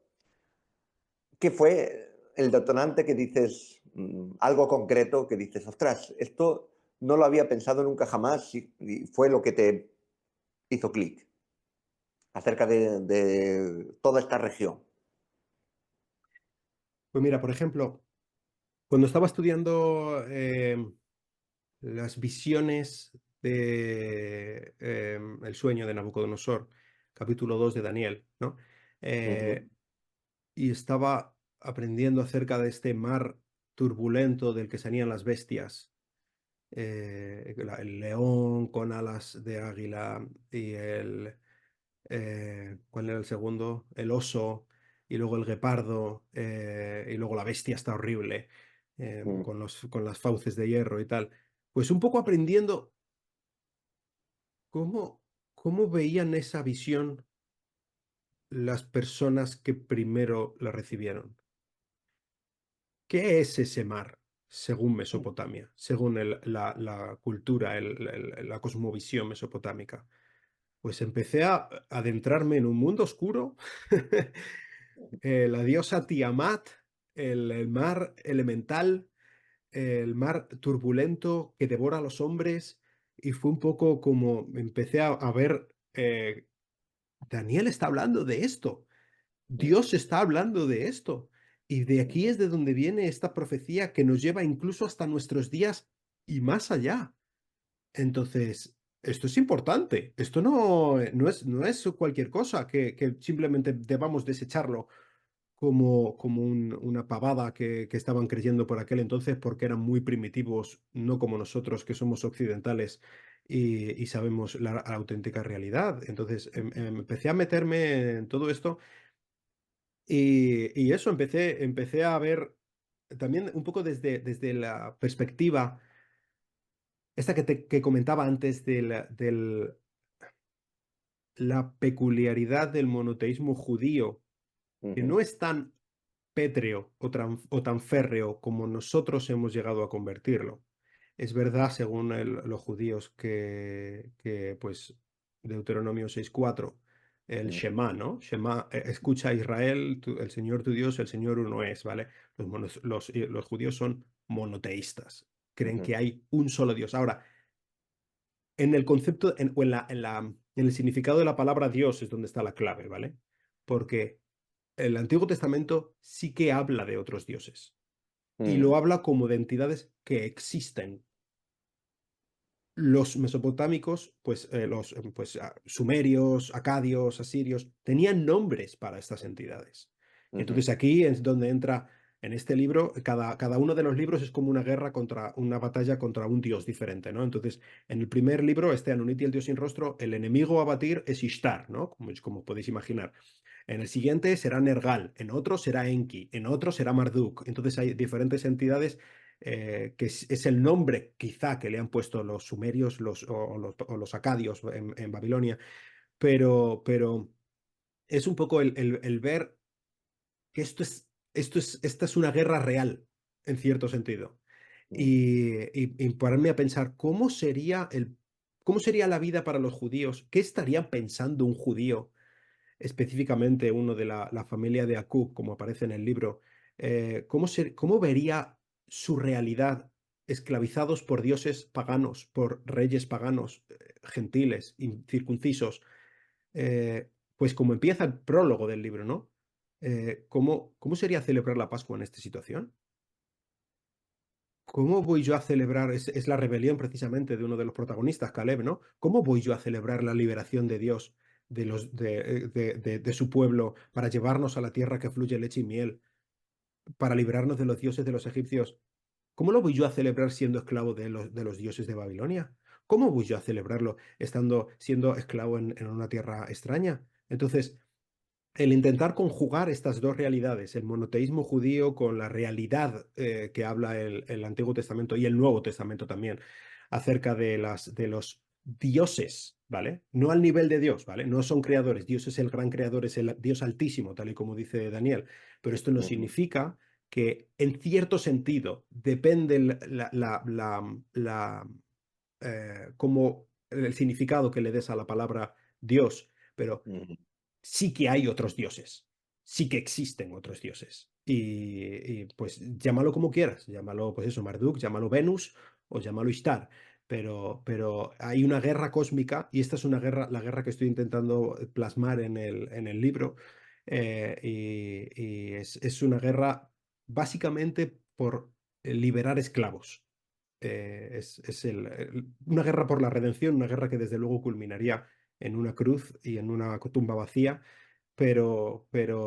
¿Qué fue el detonante que dices, algo concreto que dices, ostras, esto no lo había pensado nunca jamás y fue lo que te hizo clic acerca de toda esta región? Pues mira, por ejemplo, cuando estaba estudiando las visiones de El sueño de Nabucodonosor, capítulo 2 de Daniel, ¿no? Ujú, Eh, y estaba aprendiendo acerca de este mar turbulento del que salían las bestias, el león con alas de águila y ¿cuál era el segundo? El oso y luego el guepardo y luego la bestia está horrible mm, con las fauces de hierro y tal. Pues un poco aprendiendo cómo veían esa visión las personas que primero la recibieron. ¿Qué es ese mar según mm, Mesopotamia, según la cultura, la cosmovisión mesopotámica? Pues empecé a adentrarme en un mundo oscuro, la diosa Tiamat, el mar elemental, el mar turbulento que devora a los hombres, y fue un poco como empecé a ver, Daniel está hablando de esto. mm, Dios está hablando de esto. Y de aquí es de donde viene esta profecía que nos lleva incluso hasta nuestros días y más allá. Entonces, esto es importante. Esto no es cualquier cosa que simplemente debamos desecharlo como una pavada que estaban creyendo por aquel entonces porque eran muy primitivos, no como nosotros que somos occidentales y sabemos la auténtica realidad. Entonces, empecé a meterme en todo esto y eso, empecé a ver también un poco desde la perspectiva, esta que comentaba antes la peculiaridad del monoteísmo judío, que ujú, no es tan pétreo o tan férreo como nosotros hemos llegado a convertirlo. Es verdad, según los judíos, que pues Deuteronomio 6:4, el mm, Shema, ¿no? Shema, escucha a Israel, el Señor tu Dios, el Señor uno es, ¿vale? Los judíos son monoteístas, creen ujú, que hay un solo Dios. Ahora, en el concepto, o en el significado de la palabra Dios es donde está la clave, ¿vale? Porque el Antiguo Testamento sí que habla de otros dioses y mm, lo habla como de entidades que existen. Los mesopotámicos, pues sumerios, acadios, asirios, tenían nombres para estas entidades. Y ujú, entonces aquí es donde entra en este libro, cada uno de los libros es como una guerra contra una batalla contra un dios diferente, ¿no? Entonces, en el primer libro, este Anuniti, el dios sin rostro, el enemigo a batir es Ishtar, ¿no? Como podéis imaginar. En el siguiente será Nergal, en otro será Enki, en otro será Marduk. Entonces hay diferentes entidades que es el nombre quizá que le han puesto los sumerios o los acadios en Babilonia, pero es un poco el ver que esta es una guerra real, en cierto sentido. mm, Y pararme a pensar cómo sería la vida para los judíos, qué estaría pensando un judío específicamente uno de la familia de Akub, como aparece en el libro, cómo vería su realidad esclavizados por dioses paganos, por reyes paganos, gentiles, incircuncisos. Pues como empieza el prólogo del libro, ¿no? ¿Cómo sería celebrar la Pascua en esta situación? ¿Cómo voy yo a celebrar? Es la rebelión precisamente de uno de los protagonistas, Caleb, ¿no? ¿Cómo voy yo a celebrar la liberación de Dios de su pueblo para llevarnos a la tierra que fluye leche y miel, para librarnos de los dioses de los egipcios? ¿Cómo lo voy yo a celebrar siendo esclavo de los dioses de Babilonia? ¿Cómo voy yo a celebrarlo siendo esclavo en una tierra extraña? Entonces, el intentar conjugar estas dos realidades, el monoteísmo judío con la realidad que habla el Antiguo Testamento y el Nuevo Testamento también, acerca de los dioses, ¿vale? No al nivel de Dios, ¿vale? No son creadores, Dios es el gran creador, es el Dios altísimo, tal y como dice Daniel, pero esto no Ujú, significa que en cierto sentido depende como el significado que le des a la palabra Dios, pero ujú, sí que hay otros dioses, sí que existen otros dioses. Pues llámalo como quieras, llámalo pues eso, Marduk, llámalo Venus o llámalo Ishtar, pero hay una guerra cósmica y esta es una guerra, la guerra que estoy intentando plasmar en el libro y es una guerra básicamente por liberar esclavos. Una guerra por la redención, una guerra que desde luego culminaría en una cruz y en una tumba vacía, pero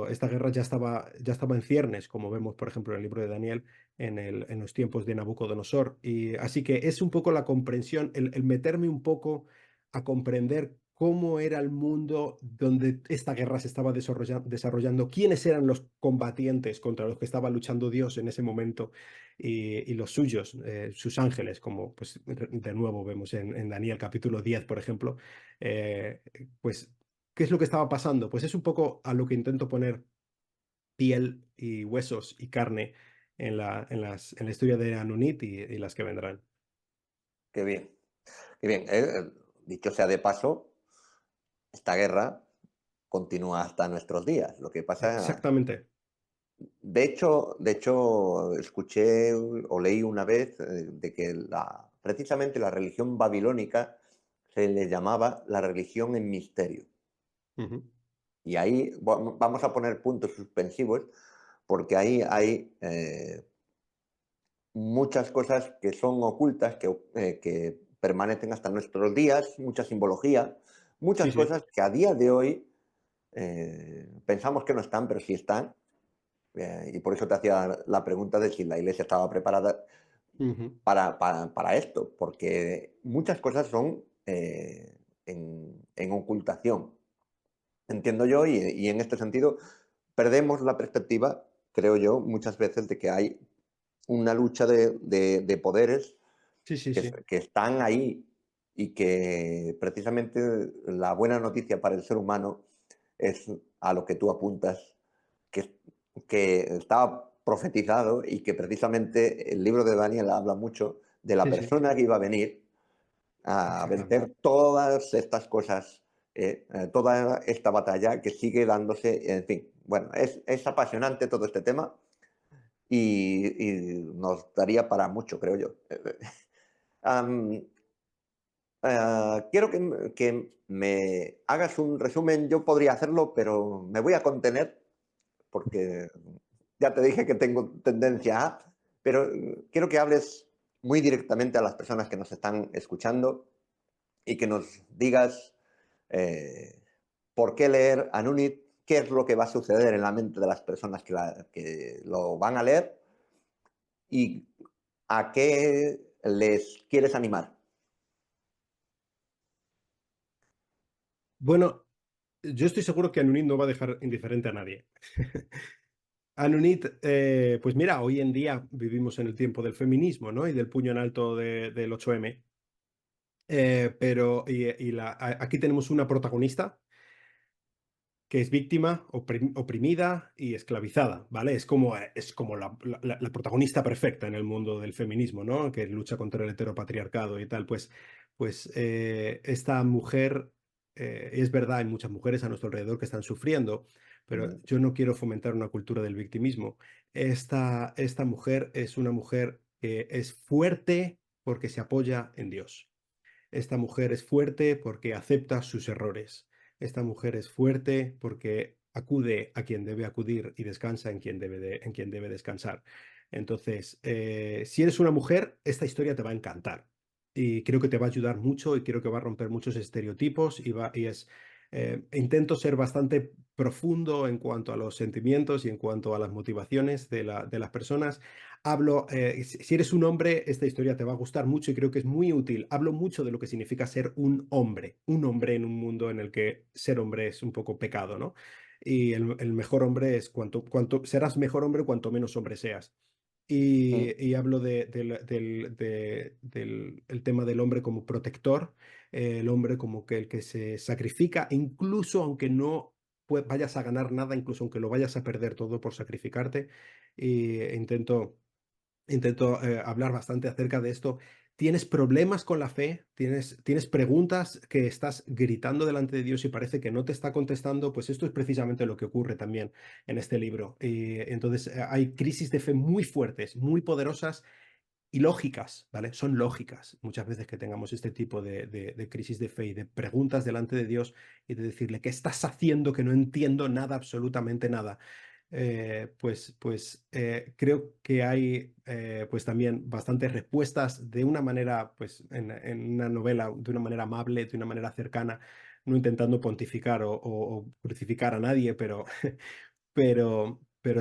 esta guerra ya estaba en ciernes, como vemos, por ejemplo, en el libro de Daniel, en los tiempos de Nabucodonosor. Y así que es un poco la comprensión, el meterme un poco a comprender cómo era el mundo donde esta guerra se estaba desarrollando, quiénes eran los combatientes contra los que estaba luchando Dios en ese momento y los suyos, sus ángeles, como pues de nuevo vemos en Daniel capítulo 10, por ejemplo, eh, pues ¿qué es lo que estaba pasando? Pues es un poco a lo que intento poner piel y huesos y carne en la historia de Anunit y las que vendrán. qué bien, qué bien. Dicho sea de paso, esta guerra continúa hasta nuestros días. Lo que pasa, Exactamente. de hecho, escuché o leí una vez de que precisamente la religión babilónica se le llamaba la religión en misterio. Ujú. Y ahí vamos a poner puntos suspensivos porque ahí hay muchas cosas que son ocultas, que permanecen hasta nuestros días, mucha simbología, Sí, muchas sí. cosas que a día de hoy pensamos que no están, pero sí están. Y por eso te hacía la pregunta de si la iglesia estaba preparada Ujú. para esto, porque muchas cosas son en ocultación, entiendo yo, y en este sentido perdemos la perspectiva, creo yo, muchas veces de que hay una lucha de poderes Sí, sí, sí. que están ahí y que precisamente la buena noticia para el ser humano es a lo que tú apuntas, que, que estaba profetizado y que precisamente el libro de Daniel habla mucho de la Sí, sí. persona que iba a venir a Exactamente. vencer todas estas cosas, toda esta batalla que sigue dándose, en fin. Bueno, es apasionante todo este tema y nos daría para mucho, creo yo. Am, quiero que me hagas un resumen. Yo podría hacerlo, pero me voy a contener porque ya te dije que tengo tendencia a, pero quiero que hables muy directamente a las personas que nos están escuchando y que nos digas eh, por qué leer Anunit, qué es lo que va a suceder en la mente de las personas que lo van a leer y a qué les quieres animar. Bueno, yo estoy seguro que Anunit no va a dejar indiferente a nadie. Anunit, pues mira, hoy en día vivimos en el tiempo del feminismo, ¿no? Y del puño en alto del 8M. Pero aquí tenemos una protagonista que es víctima, oprimida y esclavizada, ¿vale? Es como la protagonista perfecta en el mundo del feminismo, ¿no? Que lucha contra el heteropatriarcado y tal. Pues esta mujer, es verdad, hay muchas mujeres a nuestro alrededor que están sufriendo, pero Mm, yo no quiero fomentar una cultura del victimismo. Esta mujer es una mujer que es fuerte porque se apoya en Dios. Esta mujer es fuerte porque acepta sus errores. Esta mujer es fuerte porque acude a quien debe acudir y descansa en quien debe descansar. Entonces, si eres una mujer, esta historia te va a encantar. Y creo que te va a ayudar mucho y creo que va a romper muchos estereotipos Intento ser bastante profundo en cuanto a los sentimientos y en cuanto a las motivaciones de las personas. Hablo, si eres un hombre, esta historia te va a gustar mucho y creo que es muy útil. Hablo mucho de lo que significa ser un hombre en un mundo en el que ser hombre es un poco pecado, ¿no? Y el mejor hombre es serás mejor hombre cuanto menos hombre seas. Mm. Y hablo del el tema del hombre como protector, el hombre como que el que se sacrifica, incluso aunque no vayas a ganar nada, incluso aunque lo vayas a perder todo por sacrificarte. Y intento hablar bastante acerca de esto. ¿Tienes problemas con la fe? ¿Tienes preguntas que estás gritando delante de Dios y parece que no te está contestando? Pues esto es precisamente lo que ocurre también en este libro. Y entonces hay crisis de fe muy fuertes, muy poderosas y lógicas, ¿vale? Son lógicas muchas veces que tengamos este tipo de crisis de fe y de preguntas delante de Dios y de decirle, ¿qué estás haciendo que no entiendo nada, absolutamente nada? Creo que hay pues también bastantes respuestas de una manera, pues en una novela, de una manera amable, de una manera cercana, no intentando pontificar o crucificar a nadie, pero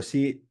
sí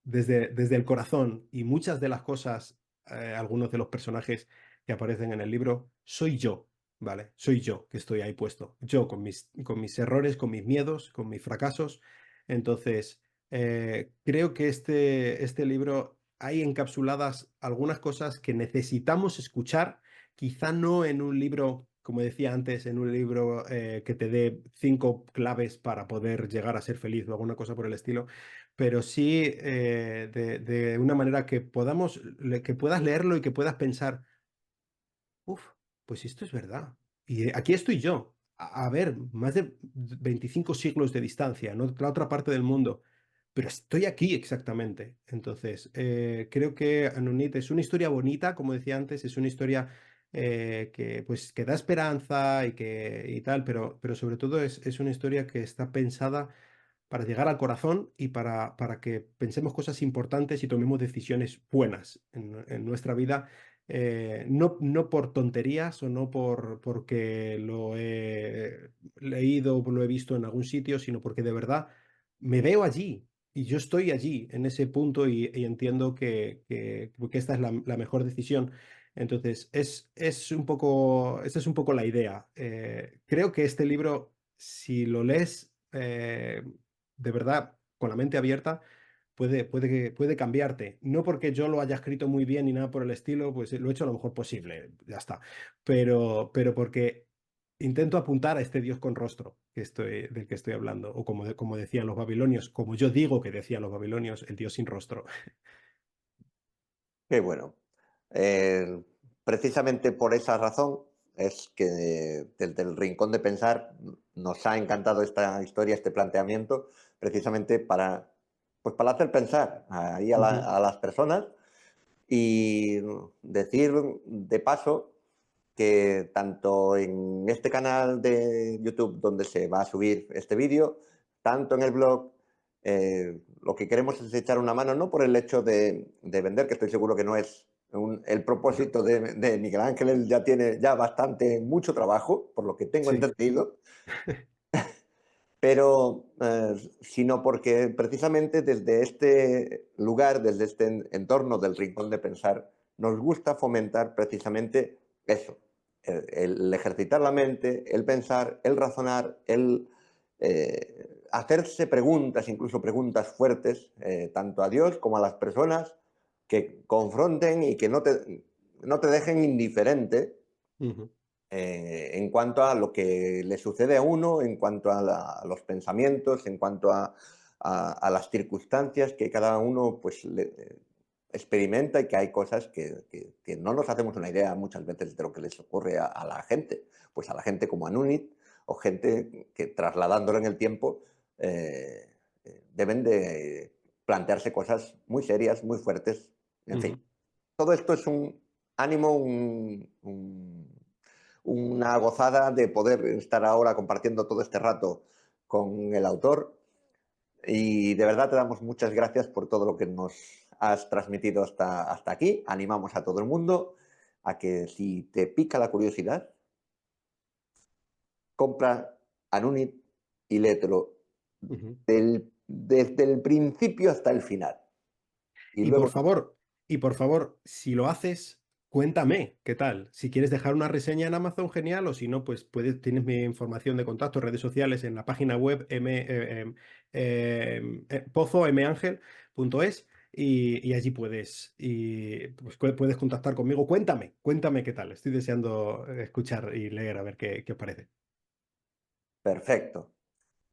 desde el corazón y muchas de las cosas, algunos de los personajes que aparecen en el libro, soy yo, ¿vale? Soy yo que estoy ahí puesto, yo con mis errores, con mis miedos, con mis fracasos. Entonces, creo que este libro hay encapsuladas algunas cosas que necesitamos escuchar, quizá no en un libro, como decía antes, en un libro que te dé 5 claves para poder llegar a ser feliz o alguna cosa por el estilo, pero sí de una manera que que puedas leerlo y que puedas pensar, uf, pues esto es verdad. Y aquí estoy yo. A ver, más de 25 siglos de distancia, ¿no? La otra parte del mundo. Pero estoy aquí exactamente. Entonces, creo que Anunit es una historia bonita, como decía antes, es una historia pues, que da esperanza y tal, pero sobre todo es una historia que está pensada para llegar al corazón y para que pensemos cosas importantes y tomemos decisiones buenas en nuestra vida, no por tonterías o no porque lo he leído o lo he visto en algún sitio, sino porque de verdad me veo allí y yo estoy allí en ese punto y entiendo que esta es la mejor decisión. Entonces, esta es un poco la idea. Creo que este libro, si lo lees de verdad con la mente abierta, puede cambiarte. No porque yo lo haya escrito muy bien ni nada por el estilo, pues lo he hecho lo mejor posible, ya está. Pero porque intento apuntar a este Dios con rostro del que estoy hablando, o como decían los babilonios, como yo digo que decían los babilonios, el Dios sin rostro. Qué bueno. Eh, Precisamente por esa razón es que desde el Rincón de Pensar nos ha encantado esta historia, este planteamiento, precisamente pues para hacer pensar ahí Ujú, a las personas y decir de paso que tanto en este canal de YouTube donde se va a subir este vídeo, tanto en el blog, lo que queremos es echar una mano, no por el hecho de vender, que estoy seguro que no es el propósito de Miguel Ángel, él ya tiene ya bastante, mucho trabajo, por lo que tengo sí. entendido, pero sino porque precisamente desde este lugar, desde este entorno del Rincón de Pensar, nos gusta fomentar precisamente eso, el ejercitar la mente, el pensar, el razonar, el hacerse preguntas, incluso preguntas fuertes, tanto a Dios como a las personas, que confronten y que no te dejen indiferente Ujú, en cuanto a lo que le sucede a uno, en cuanto a los pensamientos, en cuanto a las circunstancias que cada uno pues, experimenta y que hay cosas que no nos hacemos una idea muchas veces de lo que les ocurre a la gente. Pues a la gente como a Nunit o gente que trasladándolo en el tiempo deben de plantearse cosas muy serias, muy fuertes, en fin. ujú. Todo esto es un ánimo, una gozada de poder estar ahora compartiendo todo este rato con el autor y de verdad te damos muchas gracias por todo lo que nos has transmitido hasta aquí. Animamos a todo el mundo a que si te pica la curiosidad, compra Anunit y léetelo Ujú. desde el principio hasta el final. Y Y luego, por favor, si lo haces, cuéntame qué tal. Si quieres dejar una reseña en Amazon, genial, o si no, pues tienes mi información de contacto, redes sociales en la página web pozoMangel.es y allí puedes contactar conmigo. Cuéntame qué tal. Estoy deseando escuchar y leer a ver qué os parece. perfecto.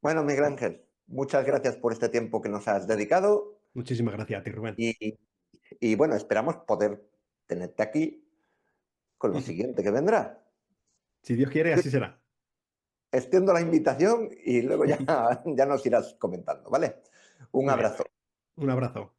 Bueno, Miguel Ángel, muchas gracias por este tiempo que nos has dedicado Muchísimas gracias a ti, Rubén. y, y bueno, esperamos poder tenerte aquí con lo siguiente que vendrá. Si Dios quiere, Yo así será. extiendo la invitación y luego ya, ya nos irás comentando, ¿vale? Un Muy bien. abrazo. Un abrazo.